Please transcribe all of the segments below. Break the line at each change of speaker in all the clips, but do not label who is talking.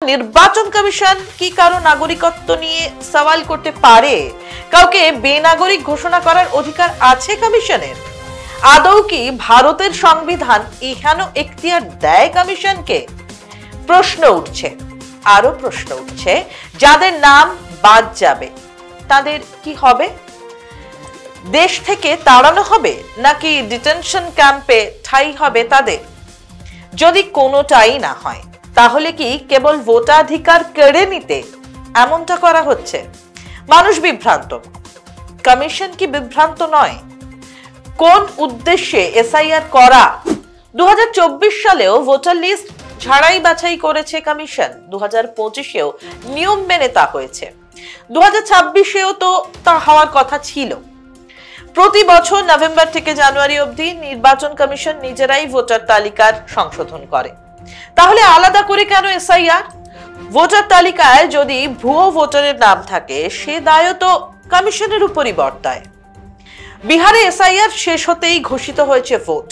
নির্বাচন কমিশন কি কারো নাগরিকত্ব নিয়ে সওয়াল করতে পারে? কাউকে বেনাগরিক ঘোষণা করার অধিকার আছে কমিশনের? আদৌ কি ভারতের সংবিধান এহেন এখতিয়ার দেয় কমিশনকে? প্রশ্ন উঠছে, আরো প্রশ্ন উঠছে। যাদের নাম বাদ যাবে তাদের কি হবে? দেশ থেকে তাড়ানো হবে নাকি ডিটেনশন ক্যাম্পে ঠাঁই হবে তাদের? যদি কোনোটাই না হয় তাহলে কি কেবল ভোটাধিকার কেড়ে নিতে এমনটা করা হচ্ছে? মানুষ বিভ্রান্ত, কমিশন কি বিভ্রান্ত নয়? কোন উদ্দেশ্যে এসআইআর করা? 2024 সালেও ভোটার লিস্ট ছাড়াই বাছাই করেছে কমিশন, 2025-এও নিয়ম মেনে তা হয়েছে, 2026-এও তো তা হওয়ার কথা ছিল। প্রতি বছর নভেম্বর থেকে জানুয়ারি অবধি নির্বাচন কমিশন নিজেরাই ভোটার তালিকার সংশোধন করে। তাহলে আলাদা করে কেন এসআইআর? ভোটার তালিকায় যদি ভুয়ো ভোটারের নাম থাকে সে দায়ও তো কমিশনের উপরই বর্তায়। বিহারে এসআইআর শেষ হতেই ঘোষিত হয়েছে ভোট।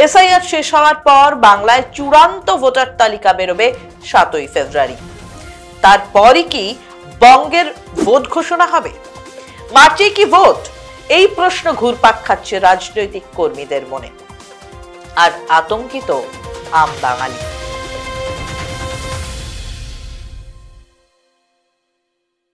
এসআইআর শেষ হওয়ার পর বাংলায় চূড়ান্ত ভোটার তালিকা বেরোবে 7ই ফেব্রুয়ারি। তারপরই কি বঙ্গের ভোট ঘোষণা হবে? মার্চে কি ভোট? এই প্রশ্ন ঘুরপাক খাচ্ছে রাজনৈতিক কর্মীদের মনে। আর আতঙ্কিত আম বাঙালি।